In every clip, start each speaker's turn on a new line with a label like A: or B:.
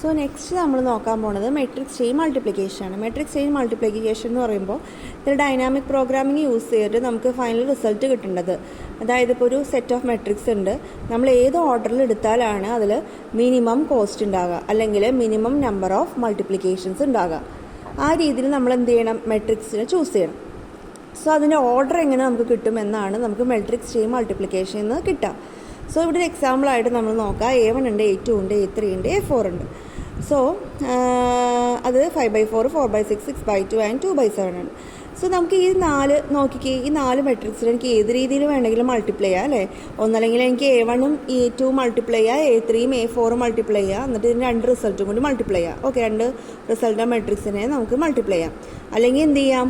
A: So next നമ്മൾ നോക്കാൻ പോകുന്നത് മെട്രിക്സ് ചെയിൻ മൾട്ടിപ്ലിക്കേഷൻ ആണ്. മെട്രിക്സ് ചെയിൻ മൾട്ടിപ്ലിക്കേഷൻ എന്ന് പറയുമ്പോൾ ഇതിൽ ഡൈനാമിക് പ്രോഗ്രാമിംഗ് യൂസ് ചെയ്തിട്ട് നമുക്ക് ഫൈനൽ റിസൾട്ട് കിട്ടേണ്ടത്. അതായത് ഇപ്പോൾ ഒരു സെറ്റ് ഓഫ് മെട്രിക്സ് ഉണ്ട്, നമ്മൾ ഏത് ഓർഡറിൽ എടുത്താലാണ് അതിൽ മിനിമം കോസ്റ്റ് ഉണ്ടാകുക അല്ലെങ്കിൽ മിനിമം നമ്പർ ഓഫ് മൾട്ടിപ്ലിക്കേഷൻസ് ഉണ്ടാകുക. ആ രീതിയിൽ നമ്മൾ എന്ത് ചെയ്യണം, മെട്രിക്സിനെ ചൂസ് ചെയ്യണം. സോ അതിൻ്റെ ഓർഡർ എങ്ങനെ നമുക്ക് കിട്ടുമെന്നാണ് നമുക്ക് മെട്രിക്സ് ചെയിൻ മൾട്ടിപ്ലിക്കേഷൻ എന്ന് കിട്ടുക. സോ ഇവിടെ ഒരു എക്സാമ്പിളായിട്ട് നമ്മൾ നോക്കാം. A1 ഉണ്ട്, A2 ഉണ്ട്, A3 ഉണ്ട്, A4 ഉണ്ട്. സോ അത് 5/4, 4/6, 6/2 ആൻഡ് 2/7 ആണ്. സോ നമുക്ക് ഈ 4 നോക്കിക്കേ, ഈ 4 മെട്രിക്സിൽ എനിക്ക് ഏത് രീതിയിൽ വേണമെങ്കിലും മൾട്ടിപ്ലൈ ചെയ്യാം അല്ലേ. ഒന്നല്ലെങ്കിൽ എനിക്ക് A1ഉം A2 മൾട്ടിപ്ലൈ ചെയ്യാം, A3യും A4ഉം മൾട്ടിപ്ലൈ ചെയ്യാം, എന്നിട്ട് ഇതിന് 2 റിസൾട്ടും കൊണ്ട് മൾട്ടിപ്ലൈ ചെയ്യാം. ഓക്കെ, 2 റിസൾട്ട് മെട്രിക്സിനെ നമുക്ക് മൾട്ടിപ്ലൈ ചെയ്യാം. അല്ലെങ്കിൽ എന്ത് ചെയ്യാം,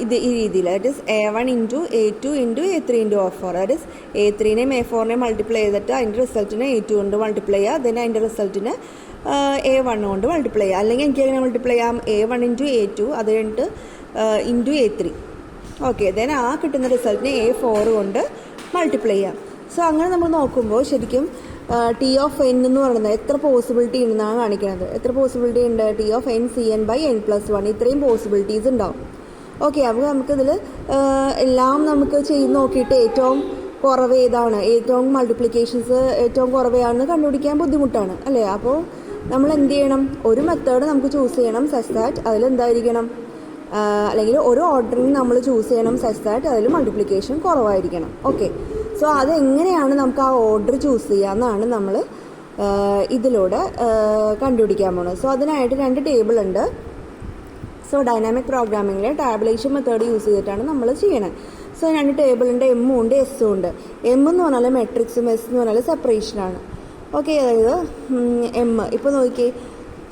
A: ഇത് ഈ രീതിയിൽ, that is A1 into A2 into A3 into A4, that is A3നെയും A4നെയും മൾട്ടിപ്ലൈ ചെയ്തിട്ട് അതിൻ്റെ റിസൾട്ടിനെ A2 കൊണ്ട് മൾട്ടിപ്ലൈ ചെയ്യുക, then അതിൻ്റെ റിസൾട്ടിന് A1 കൊണ്ട് മൾട്ടിപ്ലൈ ചെയ്യുക. അല്ലെങ്കിൽ എനിക്ക് എങ്ങനെ മൾട്ടിപ്ലൈ ചെയ്യാം, A1 ഇൻറ്റു A2 അത് കഴിഞ്ഞിട്ട് ഇൻറ്റു A3. ഓക്കെ, ദെൻ ആ കിട്ടുന്ന റിസൾട്ടിനെ A4 കൊണ്ട് മൾട്ടിപ്ലൈ ചെയ്യാം. സോ അങ്ങനെ നമ്മൾ നോക്കുമ്പോൾ ശരിക്കും T ഓഫ് n എന്ന് പറയുന്നത് എത്ര പോസിബിലിറ്റി ഉണ്ടെന്നാണ് കാണിക്കുന്നത്. എത്ര പോസിബിലിറ്റി ഉണ്ട്, T ഓഫ് n Cn/n+1, ഇത്രയും പോസിബിലിറ്റീസ് ഉണ്ടാവും. ഓക്കെ, അപ്പോൾ നമുക്കിതിൽ എല്ലാം നമുക്ക് ചെയ്ത് നോക്കിയിട്ട് ഏറ്റവും കുറവ് ഏതാണ്, ഏറ്റവും മൾട്ടിപ്ലിക്കേഷൻസ് ഏറ്റവും കുറവാണെന്ന് കണ്ടുപിടിക്കാൻ ബുദ്ധിമുട്ടാണ് അല്ലേ. അപ്പോൾ നമ്മൾ എന്ത് ചെയ്യണം, ഒരു മെത്തേഡ് നമുക്ക് ചൂസ് ചെയ്യണം സച്ച് ദാറ്റ് അതിലെന്തായിരിക്കണം, അല്ലെങ്കിൽ ഒരു ഓർഡറിങ് നമ്മൾ ചൂസ് ചെയ്യണം സച്ച് ദാറ്റ് അതിൽ മൾട്ടിപ്ലിക്കേഷൻ കുറവായിരിക്കണം. ഓക്കെ, സോ അതെങ്ങനെയാണ് നമുക്ക് ആ ഓർഡർ ചൂസ് ചെയ്യാമെന്നാണ് നമ്മൾ ഇതിലൂടെ കണ്ടുപിടിക്കാൻ പോകുന്നത്. സോ അതിനായിട്ട് 2 ടേബിൾ ഉണ്ട്. സോ ഡൈനാമിക് പ്രോഗ്രാമിങ്ങിൽ ടാബുലേഷൻ മെത്തേഡ് യൂസ് ചെയ്തിട്ടാണ് നമ്മൾ ചെയ്യണത്. സോ 2 ടേബിളുണ്ട്, എമ്മും ഉണ്ട് എസ്സും ഉണ്ട്. എം എന്ന് പറഞ്ഞാൽ മെട്രിക്സും എസ് എന്ന് പറഞ്ഞാൽ സെപ്പറേഷനാണ്. ഓക്കെ, അതായത് എം ഇപ്പോൾ നോക്കിയേ.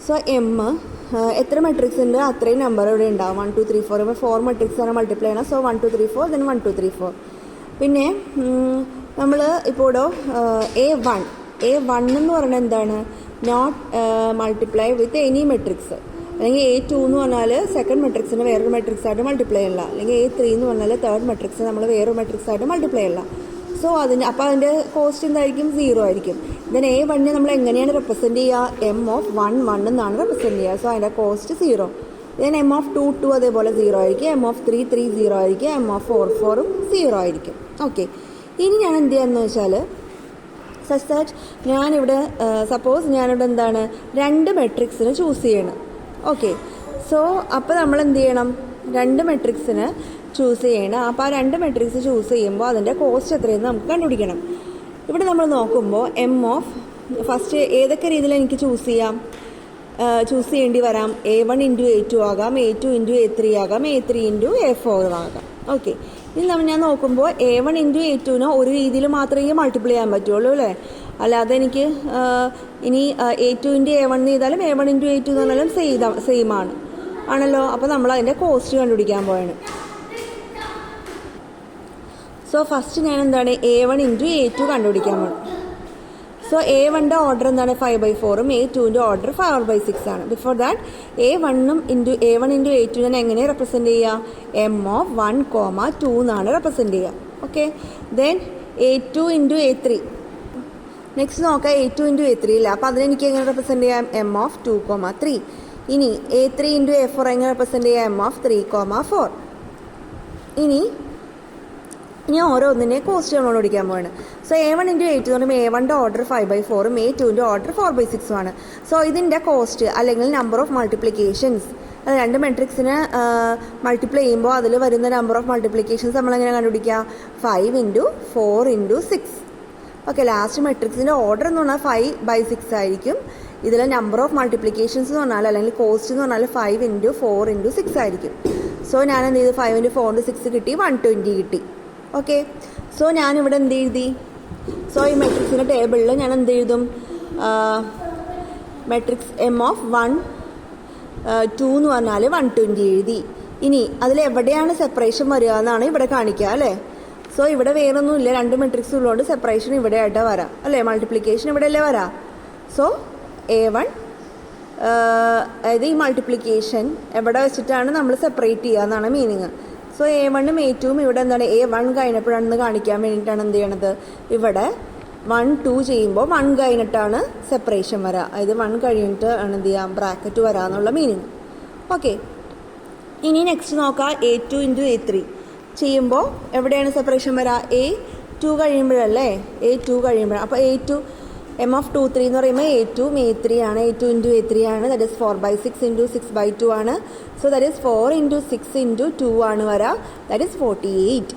A: സോ എം എത്ര മെട്രിക്സ് ഉണ്ട് അത്രയും നമ്പർ ഇവിടെ ഉണ്ടാവും. 1 2 3 4 ഇപ്പോൾ 4 മെട്രിക്സ് ആണ് മൾട്ടിപ്ലൈ ചെയ്യണം. So 1 2 3 4 then 1 2 3 4. പിന്നെ നമ്മൾ ഇപ്പോൾ A1 എന്ന് പറയുന്നത് എന്താണ്, not multiply with any matrix. അല്ലെങ്കിൽ A2 എന്ന് പറഞ്ഞാൽ സെക്കൻഡ് മെട്രിക്സിന് വേറൊരു മെട്രിക്സ് ആയിട്ട് മൾട്ടിപ്ലൈ ചെയ്യില്ല. അല്ലെങ്കിൽ A3 എന്ന് പറഞ്ഞാൽ തേർഡ് മെട്രിക്സ് നമ്മൾ വേറൊരു മെട്രിക്സ് ആയിട്ട് മൾട്ടിപ്ലൈ ചെയ്യില്ല. സോ അപ്പോൾ അതിൻ്റെ കോസ്റ്റ് എന്തായിരിക്കും, 0 ആയിരിക്കും. ദെൻ A1നെ നമ്മൾ എങ്ങനെയാണ് റെപ്രസെൻറ്റ് ചെയ്യുക, M ഓഫ് 1 എന്നാണ് റെപ്രസെൻറ്റ് ചെയ്യുക. സോ അതിൻ്റെ കോസ്റ്റ് 0. ദെൻ M ഓഫ് 2 അതേപോലെ 0 ആയിരിക്കും. M ഓഫ് 3 0 ആയിരിക്കും. M ഓഫ് 4 0 ആയിരിക്കും. ഓക്കെ, ഇനി ഞാൻ എന്ത് ചെയ്യാന്ന് വെച്ചാൽ സച്ച് ദാറ്റ് ഞാനിവിടെ സപ്പോസ് ഞാനിവിടെ എന്താണ് 2 മെട്രിക്സിന് ചൂസ് ചെയ്യണം. ഓക്കെ, സോ അപ്പോൾ നമ്മൾ എന്ത് ചെയ്യണം, 2 മെട്രിക്സിന് ചൂസ് ചെയ്യണം. അപ്പോൾ ആ 2 മെട്രിക്സ് ചൂസ് ചെയ്യുമ്പോൾ അതിൻ്റെ കോസ്റ്റ് എത്രയെന്ന് നമുക്ക് കണ്ടുപിടിക്കണം. ഇവിടെ നമ്മൾ നോക്കുമ്പോൾ M ഓഫ് ഫസ്റ്റ് ഏതൊക്കെ രീതിയിൽ എനിക്ക് ചൂസ് ചെയ്യേണ്ടി വരാം, A1 ഇൻറ്റു A2 ആകാം, A2 ഇൻറ്റു A3 ആകാം, A3 ഇൻറ്റു A4 ആകാം. ഓക്കെ, ഇനി ഞാൻ നോക്കുമ്പോൾ A1 ഇൻറ്റു A2നെ ഒരു രീതിയിൽ മാത്രമേ മൾട്ടിപ്ലൈ ചെയ്യാൻ പറ്റുള്ളൂ അല്ലേ. അല്ലാതെ എനിക്ക് ഇനി A2 ഇൻറ്റു A1 ചെയ്താലും A1 ഇൻറ്റു A2 എന്ന് പറഞ്ഞാലും സെയിം ആണല്ലോ. അപ്പോൾ നമ്മൾ അതിൻ്റെ കോസ്റ്റ് കണ്ടുപിടിക്കാൻ പോവാണ്. സോ ഫസ്റ്റ് ഞാൻ എന്താണ് A1 ഇൻറ്റു A2 കണ്ടുപിടിക്കാൻ പോകും. സോ A1ൻ്റെ ഓർഡർ എന്താണ് 5/4ഉം A2ൻ്റെ ഓർഡർ 4/6 ആണ്. Before that A1 into A2 ഞാൻ എങ്ങനെ റെപ്രസെൻറ്റ് ചെയ്യുക, M ഓഫ് 1, 2 എന്നാണ് റെപ്രസെൻറ്റ് ചെയ്യുക. Okay, then A2 into A3. Next നോക്കാം, A2 ഇൻറ്റു A3 ഇല്ല. അപ്പോൾ അതിനെനിക്ക് എങ്ങനെ റെപ്രസെൻറ്റ് ചെയ്യാം, M ഓഫ് 2, 3. ഇനി A3 ഇൻറ്റു A4 എങ്ങനെ റെപ്രസെൻറ്റ് ചെയ്യാം, M ഓഫ് 3, 4. ഇനി ഓരോന്നിനെ കോസ്റ്റ് നമ്മൾ പഠിക്കാൻ പോവാണ്. സോ A1 ഇൻറ്റു A2 എന്ന് പറയുമ്പോൾ A1ൻ്റെ ഓർഡർ 5/4ഉം A2ൻ്റെ ഓർഡർ 4/6 ആണ്. സോ ഇതിൻ്റെ കോസ്റ്റ് അല്ലെങ്കിൽ നമ്പർ ഓഫ് മൾട്ടിപ്ലിക്കേഷൻസ്, അത് 2 മെട്രിക്സിന് മൾട്ടിപ്ലൈ ചെയ്യുമ്പോൾ അതിൽ വരുന്ന നമ്പർ ഓഫ് മൾട്ടിപ്ലിക്കേഷൻസ് നമ്മളെങ്ങനെ കണ്ടുപിടിക്കുക, 5 ഇൻറ്റു 4 ഇൻറ്റു 6. ഓക്കെ, ലാസ്റ്റ് മെട്രിക്സിൻ്റെ ഓർഡർ എന്ന് പറഞ്ഞാൽ 5/6 ആയിരിക്കും. ഇതിലെ നമ്പർ ഓഫ് മൾട്ടിപ്ലിക്കേഷൻസ് എന്ന് പറഞ്ഞാൽ അല്ലെങ്കിൽ കോസ്റ്റ് എന്ന് പറഞ്ഞാൽ 5 ഇൻറ്റു 4 ഇൻറ്റു 6 ആയിരിക്കും. സോ ഞാൻ എന്ത് ചെയ്തു, 5 ഇൻറ്റു 4 ഇൻറ്റു 6 കിട്ടി, 120 കിട്ടി. ഓക്കെ, സോ ഞാനിവിടെ എന്ത് എഴുതി, സോ ഈ മെട്രിക്സിൻ്റെ ടേബിളിൽ ഞാൻ എന്ത് എഴുതും, മെട്രിക്സ് M ഓഫ് 1, 2 എന്ന് പറഞ്ഞാൽ 120 എഴുതി. ഇനി അതിലെവിടെയാണ് സെപ്പറേഷൻ വരിക എന്നാണ് ഇവിടെ കാണിക്കുക അല്ലേ. സോ ഇവിടെ വേറൊന്നുമില്ല, 2 മെട്രിക്സ് ഉള്ളതുകൊണ്ട് സെപ്പറേഷൻ ഇവിടെ ആയിട്ട് വരാം അല്ലേ, മൾട്ടിപ്ലിക്കേഷൻ ഇവിടെ അല്ലേ വരാം. സോ A1 അതായത് ഈ മൾട്ടിപ്ലിക്കേഷൻ എവിടെ വെച്ചിട്ടാണ് നമ്മൾ സെപ്പറേറ്റ് ചെയ്യുക എന്നാണ് മീനിങ്. സോ A1ഉം A2ഉം ഇവിടെ എന്താണ് A1 കഴിഞ്ഞപ്പോഴാണെന്ന് കാണിക്കാൻ വേണ്ടിയിട്ടാണ് എന്ത് ചെയ്യണത്, ഇവിടെ 1 2 ചെയ്യുമ്പോൾ 1 കഴിഞ്ഞിട്ടാണ് സെപ്പറേഷൻ വരിക. അതായത് 1 കഴിഞ്ഞിട്ട് ആണ് എന്ത് ചെയ്യാം ബ്രാക്കറ്റ് വരാമെന്നുള്ള മീനിങ്. ഓക്കെ, ഇനി നെക്സ്റ്റ് നോക്കാം. A2 × A3 ചെയ്യുമ്പോൾ എവിടെയാണ് സെപ്പറേഷൻ വരിക? A2 കഴിയുമ്പോഴല്ലേ, A2 കഴിയുമ്പോഴാണ്. അപ്പോൾ A2 M(2)3 എന്ന് പറയുമ്പോൾ A2 A3 ആണ്. A2 × A3 ആണ്. ദാറ്റ് ഈസ് 4/6 × 6/2 ആണ്. സോ ദാറ്റ് ഈസ് 4 × 6 × 2 ആണ് വരിക. That is 48.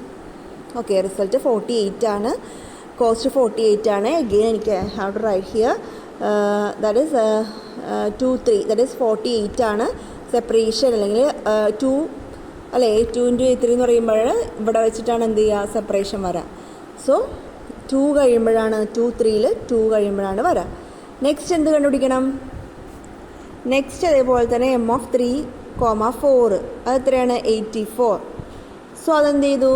A: ഓക്കെ, റിസൾട്ട് 48 ആണ്. കോസ്റ്റ് 48 ആണ്. അഗെയിൻ എനിക്ക് have to write here that is 2 3 that is 48 ആണ് സെപ്പറേഷൻ. അല്ലെങ്കിൽ 2 അല്ലേ, A2 × A3 എന്ന് പറയുമ്പോൾ ഇവിടെ വെച്ചിട്ടാണ് എന്ത് ചെയ്യുക സെപ്പറേഷൻ വരാം. സോ 2 കഴിയുമ്പോഴാണ് 2 3ൽ 2 കഴിയുമ്പോഴാണ് വരാം. നെക്സ്റ്റ് എന്ത് കണ്ടുപിടിക്കണം? നെക്സ്റ്റ് അതേപോലെ തന്നെ M(3, 4) അത് എത്രയാണ്? 84. സോ അതെന്ത് ചെയ്തു?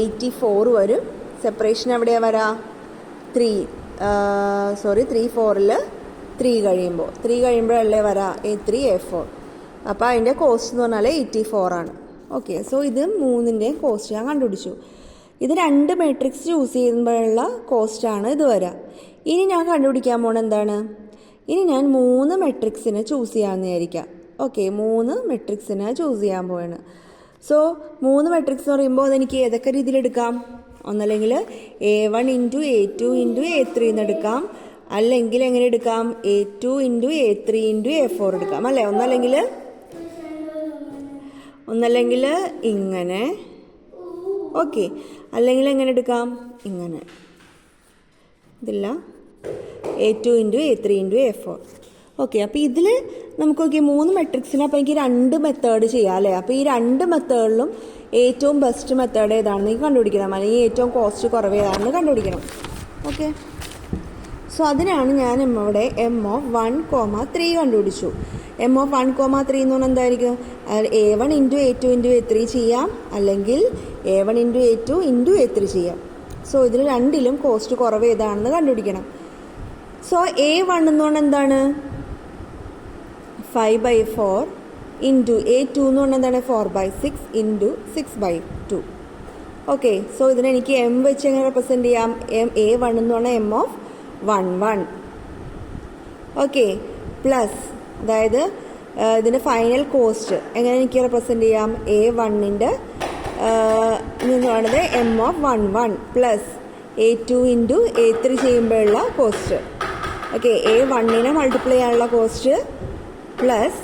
A: 84 വരും. സെപ്പറേഷൻ എവിടെയാണ് വരാം? 3 4ൽ 3 കഴിയുമ്പോൾ 3 കഴിയുമ്പോഴല്ലേ വരാം A3 A4. അപ്പോൾ അതിൻ്റെ കോസ്റ്റ് എന്ന് പറഞ്ഞാൽ 84 ആണ്. ഓക്കെ, സോ ഇത് മൂന്നിൻ്റെയും കോസ്റ്റ് ഞാൻ കണ്ടുപിടിച്ചു. ഇത് 2 മാട്രിക്സ് ചൂസ് ചെയ്യുമ്പോഴുള്ള കോസ്റ്റാണ് ഇത് വരിക. ഇനി ഞാൻ കണ്ടുപിടിക്കാൻ പോണത് എന്താണ്? ഇനി ഞാൻ 3 മെട്രിക്സിനെ ചൂസ് ചെയ്യാമെന്ന് വിചാരിക്കാം. ഓക്കെ, 3 മെട്രിക്സിനെ ചൂസ് ചെയ്യാൻ പോവാണ്. സോ 3 മെട്രിക്സ് എന്ന് പറയുമ്പോൾ അതെനിക്ക് ഏതൊക്കെ രീതിയിലെടുക്കാം? ഒന്നല്ലെങ്കിൽ A1 × A2 × A3 എന്ന് എടുക്കാം, അല്ലെങ്കിൽ എങ്ങനെ എടുക്കാം? A2 × A3 × A4 എടുക്കാം അല്ലേ. ഒന്നല്ലെങ്കിൽ ഇങ്ങനെ, ഓക്കെ, അല്ലെങ്കിൽ എങ്ങനെ എടുക്കാം? ഇങ്ങനെ. ഇതില്ല, A2 × A3 × A4. ഓക്കെ, അപ്പോൾ ഇതിൽ നമുക്ക് നോക്കി 3 മെട്രിക്സിന് അപ്പോൾ എനിക്ക് 2 മെത്തേഡ് ചെയ്യാം അല്ലേ. അപ്പോൾ ഈ 2 മെത്തേഡിലും ഏറ്റവും ബെസ്റ്റ് മെത്തേഡ് ഏതാണെന്ന് എനിക്ക് കണ്ടുപിടിക്കണം, അല്ലെങ്കിൽ ഏറ്റവും കോസ്റ്റ് കുറവ് ഏതാണെന്ന് കണ്ടുപിടിക്കണം. ഓക്കെ, സോ അതിനാണ് ഞാൻ ഇവിടെ M(1, 3) കണ്ടുപിടിച്ചു. M(1, 3) എന്ന് പറഞ്ഞാൽ എന്തായിരിക്കും? A1 × A2 × A3 ചെയ്യാം, അല്ലെങ്കിൽ A1 × A2 × A3 ചെയ്യാം. സോ ഇതിൽ രണ്ടിലും കോസ്റ്റ് കുറവ് ഏതാണെന്ന് കണ്ടുപിടിക്കണം. സോ A1 എന്ന് പറഞ്ഞാൽ എന്താണ്? 5/4 × A2 എന്ന് പറഞ്ഞാൽ എന്താണ്? 4/6 × 6/2. ഓക്കെ, സോ ഇതിനെനിക്ക് M വെച്ച് എങ്ങനെ റെപ്രസെൻറ്റ് ചെയ്യാം? A1 എന്ന് പറഞ്ഞാൽ M(1, 1). ഓക്കെ, പ്ലസ് അതായത് ഇതിൻ്റെ ഫൈനൽ കോസ്റ്റ് എങ്ങനെ എനിക്ക് റെപ്രസെൻറ്റ് ചെയ്യാം? A1ൻ്റെ എന്ന് പറയുന്നത് M(1, 1) പ്ലസ് A2 × A3 ചെയ്യുമ്പോഴുള്ള കോസ്റ്റ്. ഓക്കെ, A1നെ മൾട്ടിപ്ലൈ ചെയ്യാനുള്ള കോസ്റ്റ് പ്ലസ്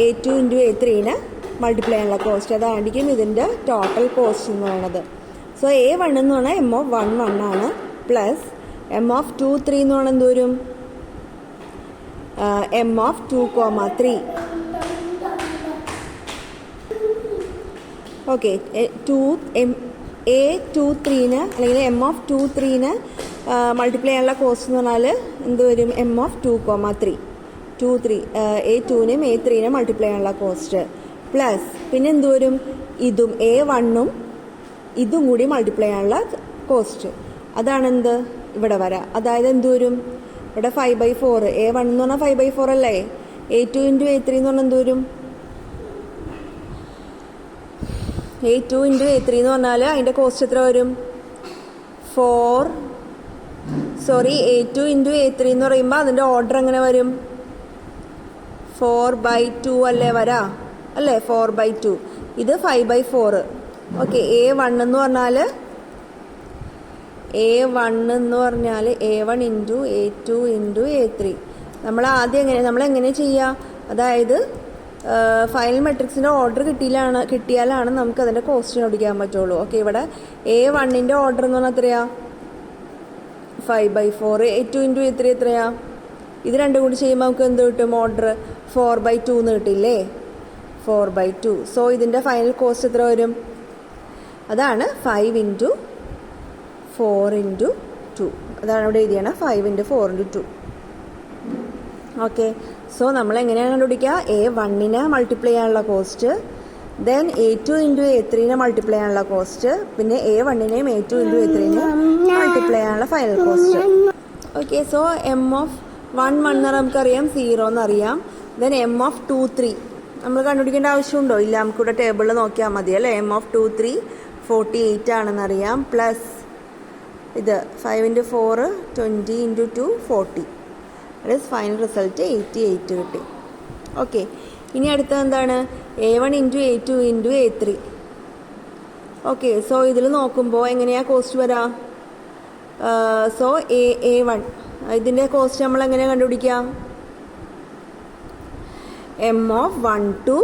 A: A2 × A3നെ മൾട്ടിപ്ലൈ ചെയ്യാനുള്ള കോസ്റ്റ്. അതായിരിക്കും ഇതിൻ്റെ ടോട്ടൽ കോസ്റ്റ് എന്ന് പറയുന്നത്. സോ A1 എന്ന് പറഞ്ഞാൽ M(1, 1) ആണ്, പ്ലസ് M(2, 3) എന്ന് പറഞ്ഞാൽ എന്തോരും? M(2, 3). ഓക്കെ, A2 3ന് അല്ലെങ്കിൽ M(2, 3ന് മൾട്ടിപ്ലൈ ചെയ്യാനുള്ള കോസ്റ്റ് എന്ന് പറഞ്ഞാൽ എന്ത് വരും? M(2, 3). A2നെയും A3നെ മൾട്ടിപ്ലൈ ചെയ്യാനുള്ള കോസ്റ്റ് പ്ലസ് പിന്നെ എന്ത് വരും? ഇതും A1ഉം ഇതും കൂടി മൾട്ടിപ്ലൈ ചെയ്യാനുള്ള കോസ്റ്റ്. അതാണെന്ത് ഇവിടെ വരാം. അതായത് എന്ത് വരും? ഇവിടെ 5/4. A1 എന്ന് പറഞ്ഞാൽ 5/4 അല്ലേ. A2 × A3 എന്ന് പറഞ്ഞാൽ എന്ത് വരും? A2 × A3 എന്ന് പറഞ്ഞാൽ അതിൻ്റെ കോസ്റ്റ് എത്ര വരും? A2 × A3 എന്ന് പറയുമ്പോൾ അതിൻ്റെ ഓർഡർ എങ്ങനെ വരും? 4/2 അല്ലേ വരാ അല്ലേ? 4/2. ഇത് 5/4. ഓക്കെ, A1 എന്ന് പറഞ്ഞാൽ A1 × A2 × A3. നമ്മളെങ്ങനെ ചെയ്യുക? അതായത് ഫൈനൽ മെട്രിക്സിൻ്റെ ഓർഡർ കിട്ടിയാലാണ് നമുക്ക് അതിൻ്റെ കോസ്റ്റ് കണ്ടുപിടിക്കാൻ പറ്റുള്ളൂ. ഓക്കെ, ഇവിടെ A1ൻ്റെ ഓർഡർ എന്ന് പറഞ്ഞാൽ എത്രയാ? 5/4. A2 × A3 എത്രയാ? ഇത് രണ്ടും കൂടി ചെയ്യുമ്പോൾ നമുക്ക് എന്ത് കിട്ടും? ഓർഡർ 4/2 എന്ന് കിട്ടില്ലേ? 4/2. സോ ഇതിൻ്റെ ഫൈനൽ കോസ്റ്റ് എത്ര വരും? അതാണ് 5 × 4 × 2. അതാണ് ഇവിടെ എഴുതിയാണ് 5 × 4 × 2. ഓക്കെ, സോ നമ്മൾ എങ്ങനെയാണ് കണ്ടുപിടിക്കുക? A1നെ മൾട്ടിപ്ലൈ ചെയ്യാനുള്ള കോസ്റ്റ്, ദെൻ A2 × A3നെ മൾട്ടിപ്ലൈ ചെയ്യാനുള്ള കോസ്റ്റ്, പിന്നെ A1നെയും A2 × A3നെ മൾട്ടിപ്ലൈ ചെയ്യാനുള്ള final cost. Okay, so M(1, 1) എന്ന് നമുക്കറിയാം 0 എന്നറിയാം. ദെൻ M(2, 3) നമ്മൾ കണ്ടുപിടിക്കേണ്ട ആവശ്യമുണ്ടോ? ഇല്ല, നമുക്കിവിടെ ടേബിളിൽ നോക്കിയാൽ മതി അല്ലേ. M(2, 3) 48 ആണെന്നറിയാം. പ്ലസ് ഇത് 5 into 4 20 into 2 40. That is final result 88 കിട്ടി. ഓക്കെ, ഇനി അടുത്തത് എന്താണ്? A1 into A2 into A3. Okay, so ഇതിൽ നോക്കുമ്പോൾ എങ്ങനെയാണ് കോസ്റ്റ് വരാം? സോ A1 ഇതിൻ്റെ കോസ്റ്റ് നമ്മൾ എങ്ങനെയാണ് കണ്ടുപിടിക്കാം? M of 1 2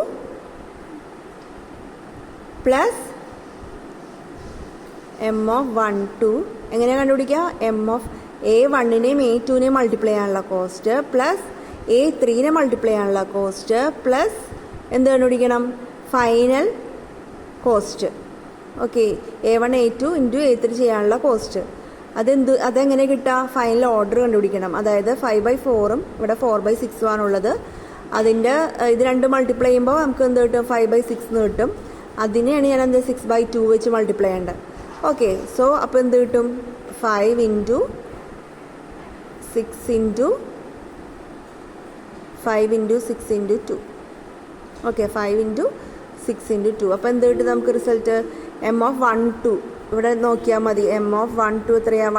A: plus M of 1 2 എങ്ങനെയാണ് കണ്ടുപിടിക്കുക? M of A1നെയും A2നെയും മൾട്ടിപ്ലൈ ചെയ്യാനുള്ള കോസ്റ്റ് പ്ലസ് A3നെ മൾട്ടിപ്ലൈ ചെയ്യാനുള്ള കോസ്റ്റ് പ്ലസ് എന്ത് കണ്ടുപിടിക്കണം? Final cost. Okay, A1 A2 into A3 ചെയ്യാനുള്ള കോസ്റ്റ്. അതെങ്ങനെ കിട്ടുക? ഫൈനൽ ഓർഡർ കണ്ടുപിടിക്കണം. അതായത് 5/4 ഇവിടെ 4/6 ആണുള്ളത്. അതിൻ്റെ ഇത് രണ്ട് മൾട്ടിപ്ലൈ ചെയ്യുമ്പോൾ നമുക്ക് എന്ത് കിട്ടും? 5/6 എന്ന് കിട്ടും. അതിനെയാണ് ഞാൻ എന്ത് 6/2 വെച്ച് മൾട്ടിപ്ലൈ ചെയ്യേണ്ടത്. ഓക്കെ, സോ അപ്പോൾ എന്ത് കിട്ടും? 5 into 6 into 5 into 6 into 2. Okay, 5 into 6 into 2. അപ്പോൾ എന്ത് കിട്ടും നമുക്ക് റിസൾട്ട്? M of 1 2 ഇവിടെ നോക്കിയാൽ മതി. M of 1 2 എത്രയാണ്?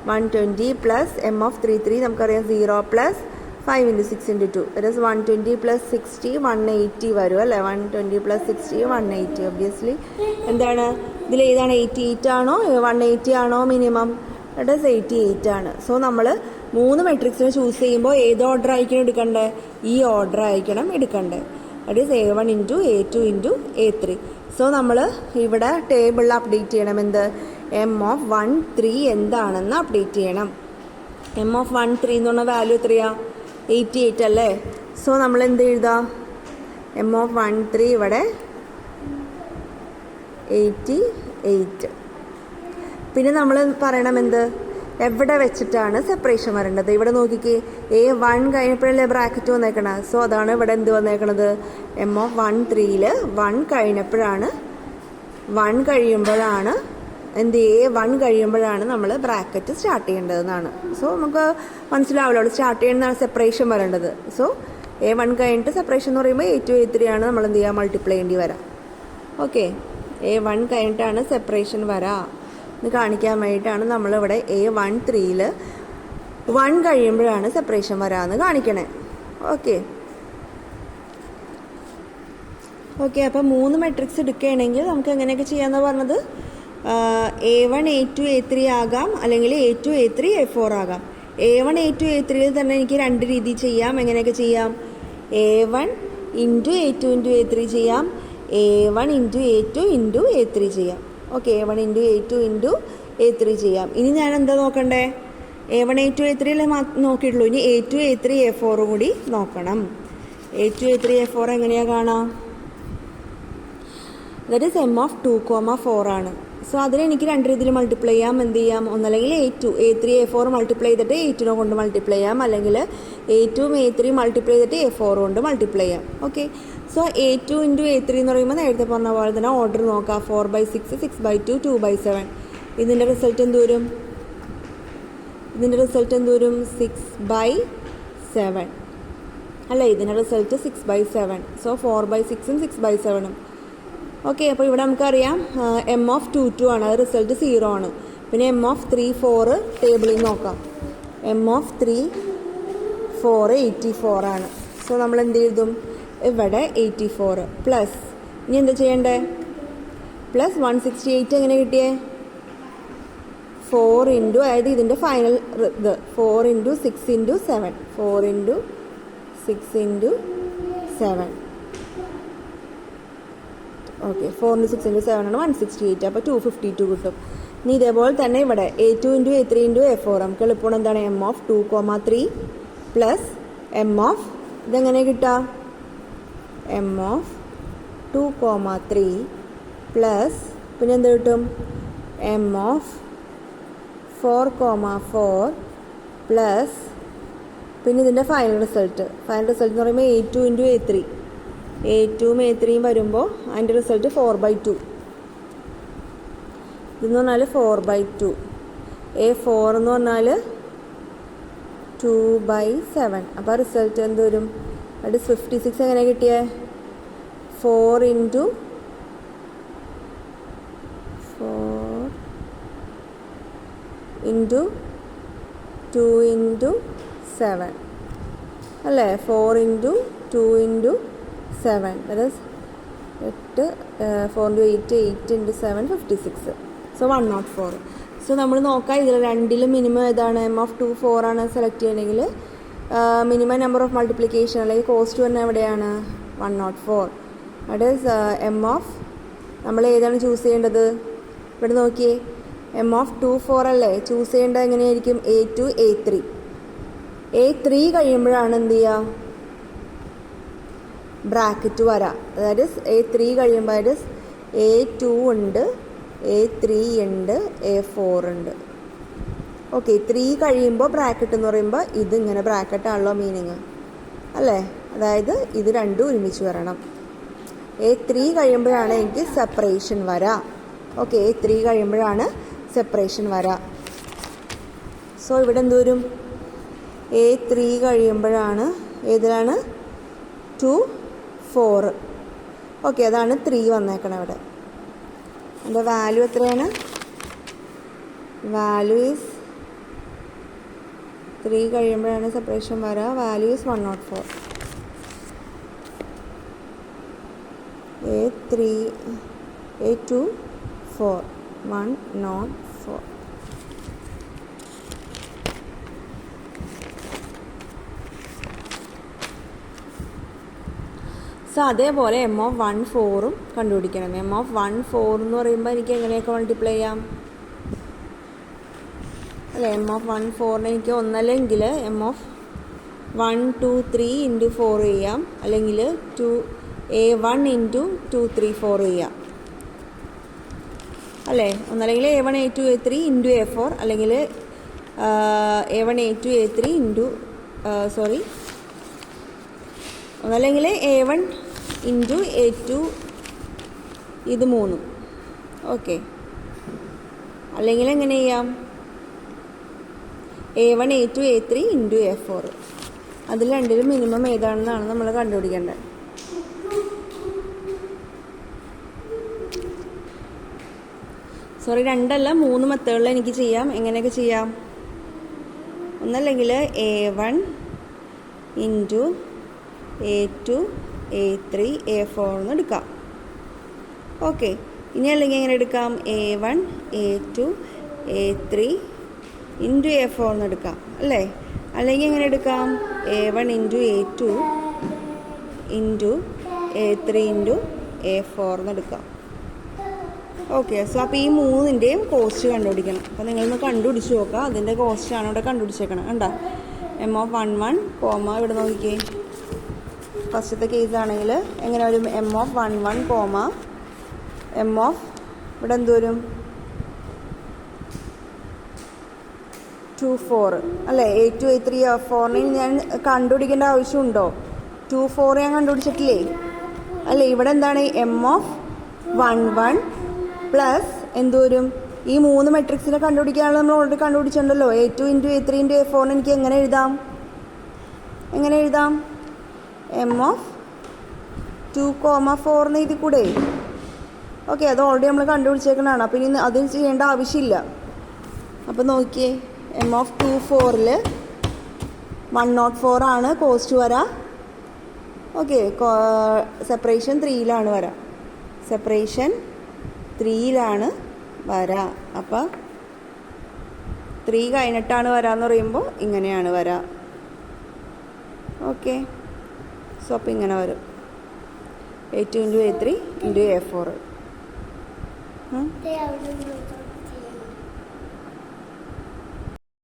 A: 120 പ്ലസ് M of 3 3 നമുക്കറിയാം 0 plus 5 into 6 into 2 that is 120 plus 60 180 വരും അല്ലേ? 120 പ്ലസ് 60 180. ഒബ്വിയസ്ലി എന്താണ് ഇതിൽ ഏതാണ്? 88 ആണോ 180 ആണോ മിനിമം? ദാറ്റ് ഈസ് 88 ആണ്. സോ നമ്മൾ 3 മെട്രിക്സിനെ ചൂസ് ചെയ്യുമ്പോൾ ഏത് ഓർഡർ ആയിരിക്കണം എടുക്കണ്ടേ? ഈ ഓർഡർ ആയിരിക്കണം എടുക്കണ്ടേ. That is A1 into A2 into A3. So നമ്മൾ ഇവിടെ ടേബിളിൽ അപ്ഡേറ്റ് ചെയ്യണം. എന്ത്? M of 1 3 എന്താണെന്ന് അപ്ഡേറ്റ് ചെയ്യണം. M of 1 3 എന്ന് പറഞ്ഞ വാല്യൂ എത്രയാണ്? 88 അല്ലേ? സോ നമ്മൾ എന്ത് എഴുതാം? M of 1 3 ഇവിടെ 88. പിന്നെ നമ്മൾ പറയണം എന്ത്? എവിടെ വെച്ചിട്ടാണ് സെപ്പറേഷൻ വരേണ്ടത്? ഇവിടെ നോക്കിക്കേ, A1 കഴിഞ്ഞപ്പോഴല്ലേ ബ്രാക്കറ്റ് വന്നേക്കണം. സോ അതാണ് ഇവിടെ എന്ത് വന്നേക്കണത്? M of 1 3ൽ 1 കഴിഞ്ഞപ്പോഴാണ് 1 കഴിയുമ്പോഴാണ് എന്ത്? A1 കഴിയുമ്പോഴാണ് നമ്മൾ ബ്രാക്കറ്റ് സ്റ്റാർട്ട് ചെയ്യേണ്ടതെന്നാണ്. സോ നമുക്ക് മനസ്സിലാവില്ല അവിടെ സ്റ്റാർട്ട് ചെയ്യുന്നതാണ് സെപ്പറേഷൻ വരേണ്ടത്. സോ A1 കഴിഞ്ഞിട്ട് സെപ്പറേഷൻ എന്ന് പറയുമ്പോൾ A2 A3 ആണ് നമ്മൾ എന്ത് ചെയ്യുക? മൾട്ടിപ്ലൈ ചെയ്യേണ്ടി വരാം. ഓക്കെ, A1 കഴിഞ്ഞിട്ടാണ് സെപ്പറേഷൻ വരാം എന്ന് കാണിക്കാൻ വേണ്ടിയിട്ടാണ് നമ്മളിവിടെ A1 3ൽ 1 കഴിയുമ്പോഴാണ് സെപ്പറേഷൻ വരാമെന്ന് കാണിക്കണേ. ഓക്കെ ഓക്കെ അപ്പോൾ 3 മെട്രിക്സ് എടുക്കുകയാണെങ്കിൽ നമുക്ക് എങ്ങനെയൊക്കെ ചെയ്യാമെന്ന് പറഞ്ഞത്? A1 A2 A3 ആകാം, അല്ലെങ്കിൽ A2 A3 A4 ആകാം. A1 A2 A3ൽ തന്നെ എനിക്ക് 2 രീതി ചെയ്യാം. എങ്ങനെയൊക്കെ ചെയ്യാം? A1 into A2 into A3 ചെയ്യാം, A1 into A2 into A3 ചെയ്യാം. Okay, A1 into A2 into A3 ചെയ്യാം. ഇനി ഞാൻ എന്താ നോക്കണ്ടേ? A1 A2 A3 നോക്കിയിട്ടുള്ളൂ. ഇനി A2 A3 A4 കൂടി നോക്കണം. A2 A3 A4 എങ്ങനെയാണ് കാണാം? ദാറ്റ് ഈസ് M of 2, 4 ആണ്. സോ അതിനെ എനിക്ക് 2 രീതിയിൽ മൾട്ടിപ്ലൈ ചെയ്യാം. എന്ത് ചെയ്യാം? ഒന്നല്ലെങ്കിൽ A2 A3 A4 മൾട്ടിപ്ലൈ ചെയ്തിട്ട് A2നെ കൊണ്ട് മൾട്ടിപ്ലൈ ചെയ്യാം, അല്ലെങ്കിൽ A2ഉം A3 മൾട്ടിപ്ലൈ ചെയ്തിട്ട് A4 കൊണ്ട് മൾട്ടിപ്ലൈ ചെയ്യാം. Okay, so A2 into A3 എന്ന് പറയുമ്പോൾ നേരത്തെ പറഞ്ഞ പോലെ തന്നെ ഓർഡർ നോക്കാം. 4/6 6/2 2/7. ഇതിൻ്റെ റിസൾട്ട് എന്ത് വരും? 6/7 അല്ലേ? ഇതിൻ്റെ റിസൾട്ട് 6/7. സോ 4/6ഉം 6/7ഉം. ഓക്കെ, അപ്പോൾ ഇവിടെ നമുക്കറിയാം M of 2 2 ആണ്, അത് റിസൾട്ട് 0 ആണ്. പിന്നെ M of 3 4 ടേബിളിൽ നോക്കാം. M of 3 4 84 ആണ്. സോ നമ്മൾ എന്ത് എഴുതും? ഇവിടെ 84 പ്ലസ് ഇനി എന്താ ചെയ്യണ്ടേ? പ്ലസ് 168 എങ്ങനെ കിട്ടിയേ? 4 ഇൻറ്റു, അതായത് ഇതിൻ്റെ ഫൈനൽ ഇത് 4 into 6 into 7 4 into 6 into 7. Okay, 4 into 6 into 7 ആണ് 168. അപ്പോൾ 252 കിട്ടും. ഇനി ഇതേപോലെ തന്നെ ഇവിടെ A2 into A3 into A4 നമുക്ക് എളുപ്പമാണ്. എന്താണ്? M of 2, 3 plus M of ഇതെങ്ങനെ കിട്ടുക? M of 2, 3 പ്ലസ് പിന്നെ എന്ത് കിട്ടും? M of 4, 4 പ്ലസ് പിന്നെ ഇതിൻ്റെ ഫൈനൽ റിസൾട്ട് എന്ന് പറയുമ്പോൾ A2 ഇൻറ്റു A3 A2ഉം A3യും വരുമ്പോൾ അതിൻ്റെ റിസൾട്ട് 4/2. ഇതെന്ന് പറഞ്ഞാൽ 4/2. A4 എന്ന് പറഞ്ഞാൽ 2/7. അപ്പോൾ റിസൾട്ട് എന്ത് വരും? അത് 56 എങ്ങനെ കിട്ടിയേ? 4 ഇൻറ്റു 4 ഇൻറ്റു 2 ഇൻറ്റു 7 അല്ലേ, 4 into 2 into 7 that is 8 4 into 8 8 into 7 56. So 104. So നമ്മൾ നോക്കാം ഇതിൽ രണ്ടിലും മിനിമം ഏതാണ്, എം ഓഫ് 2 4 ആണ് സെലക്ട് ചെയ്യണമെങ്കിൽ മിനിമം നമ്പർ ഓഫ് മൾട്ടിപ്ലിക്കേഷൻ അല്ലെങ്കിൽ കോസ്റ്റ് തന്നെ എവിടെയാണ് 104. ദാറ്റ് ഈസ് എം ഓഫ് നമ്മൾ ഏതാണ് ചൂസ് ചെയ്യേണ്ടത്, ഇവിടെ നോക്കിയേ എം ഓഫ് 2 4 അല്ലേ, ചൂസ് ചെയ്യേണ്ടത് എങ്ങനെയായിരിക്കും A2 A3. A3 കഴിയുമ്പോഴാണ് എന്ത് ചെയ്യുക, ബ്രാക്കറ്റ് വരാം. ദാറ്റ് ഈസ് A3 കഴിയുമ്പോൾ ദാറ്റ് ഈസ് A2 ഉണ്ട്, A3 ഉണ്ട്, A4 ഉണ്ട്. ഓക്കെ, 3 കഴിയുമ്പോൾ ബ്രാക്കറ്റ് എന്ന് പറയുമ്പോൾ ഇതിങ്ങനെ ബ്രാക്കറ്റാണല്ലോ മീനിങ് അല്ലേ, അതായത് ഇത് രണ്ടും ഒരുമിച്ച് വരണം. A3 കഴിയുമ്പോഴാണ് എനിക്ക് സെപ്പറേഷൻ വരാം. ഓക്കെ, A3 കഴിയുമ്പോഴാണ് സെപ്പറേഷൻ വരാം. സോ ഇവിടെ എന്ത് വരും, A3 കഴിയുമ്പോഴാണ് ഏതിലാണ് 2 4. ഓക്കെ, അതാണ് 3 വന്നേക്കണം ഇവിടെ. എൻ്റെ വാല്യൂ എത്രയാണ്, വാല്യൂ ഈസ് 3 കഴിയുമ്പോഴാണ് സെപ്പറേഷൻ വരിക, വാല്യൂ ഈസ് 104. A2 4 104. സോ അതേപോലെ എം ഓഫ് 1 4 കണ്ടുപിടിക്കണം. എം ഓഫ് 1 4 എന്ന് പറയുമ്പോൾ എനിക്ക് എങ്ങനെയൊക്കെ മൾട്ടിപ്ലൈ ചെയ്യാം അല്ലേ, എം ഓഫ് 1 4 എനിക്ക് ഒന്നല്ലെങ്കിൽ എം ഓഫ് 1 2 3 ഇൻറ്റു 4 ചെയ്യാം, അല്ലെങ്കിൽ A1 ഇൻറ്റു 2 3 4 ചെയ്യാം അല്ലേ, ഒന്നല്ലെങ്കിൽ A1 A2 A3 into A4, അല്ലെങ്കിൽ A1 A2 A3 ഇൻറ്റു ഒന്നല്ലെങ്കിൽ A1 ഇൻറ്റു A2 ഇത് 3. ഓക്കെ, അല്ലെങ്കിൽ എങ്ങനെ ചെയ്യാം A1 A2 A3 into A4. അതിൽ രണ്ടിലും മിനിമം ഏതാണെന്നാണ് നമ്മൾ കണ്ടുപിടിക്കേണ്ടത്. സോറി, 2 അല്ല 3 മെത്തേഡിൽ എനിക്ക് ചെയ്യാം. എങ്ങനെയൊക്കെ ചെയ്യാം, ഒന്നല്ലെങ്കിൽ A1 into A2 A3 A4 എന്ന് എടുക്കാം. ഓക്കെ, ഇനി അല്ലെങ്കിൽ എങ്ങനെ എടുക്കാം, A1 A2 A3 into A4 എന്ന് എടുക്കാം അല്ലേ, അല്ലെങ്കിൽ എങ്ങനെ എടുക്കാം, A1 into A2 into A3 into A4 എന്ന് എടുക്കാം. ഓക്കെ, സോ അപ്പോൾ ഈ 3ൻ്റെയും കോസ്റ്റ് കണ്ടുപിടിക്കണം. അപ്പോൾ നിങ്ങളൊന്ന് കണ്ടുപിടിച്ച് നോക്കുക, അതിൻ്റെ കോസ്റ്റാണ് ഇവിടെ കണ്ടുപിടിച്ചേക്കണം. കണ്ടോ, എം ഓഫ് 1 1 കോമ ഇവിടെ നോക്കിക്കേ, ഫസ്റ്റത്തെ കേസ് ആണെങ്കിൽ എങ്ങനെ വരും, M of 1 1 comma M of ഇവിടെ എന്ത് വരും 2 4 അല്ലേ, A2 A3 A4 ഞാൻ കണ്ടുപിടിക്കേണ്ട ആവശ്യമുണ്ടോ, 2 4 ഞാൻ കണ്ടുപിടിച്ചിട്ടില്ലേ അല്ലേ. ഇവിടെ എന്താണ് എം ഓഫ് 1 1 പ്ലസ് എന്തോരും ഈ 3 മെട്രിക്സിനെ കണ്ടുപിടിക്കാനുള്ള നമ്മൾ already കണ്ടുപിടിച്ചിട്ടുണ്ടല്ലോ, A2 into A3 into A4 എനിക്ക് എങ്ങനെ എഴുതാം എം ഓഫ് 2 4 എന്ന് എഴുതി കൂടെ. ഓക്കെ, അത് ഓൾറെഡി നമ്മൾ കണ്ടുപിടിച്ചേക്കുന്നതാണ്, അപ്പോൾ ഇനി അത് ചെയ്യേണ്ട ആവശ്യമില്ല. അപ്പോൾ നോക്കിയേ, എം ഓഫ് 2 4ൽ 104 ആണ് കോസ്റ്റ് വരാം. ഓക്കെ, സെപ്പറേഷൻ 3ലാണ് വരാം, സെപ്പറേഷൻ 3ലാണ് വരാം. അപ്പോൾ 3 കഴിഞ്ഞിട്ടാണ് വരാമെന്ന് പറയുമ്പോൾ ഇങ്ങനെയാണ് വരാം. ഓക്കെ, സോ അപ്പോൾ ഇങ്ങനെ വരും A2 into A3 into A4.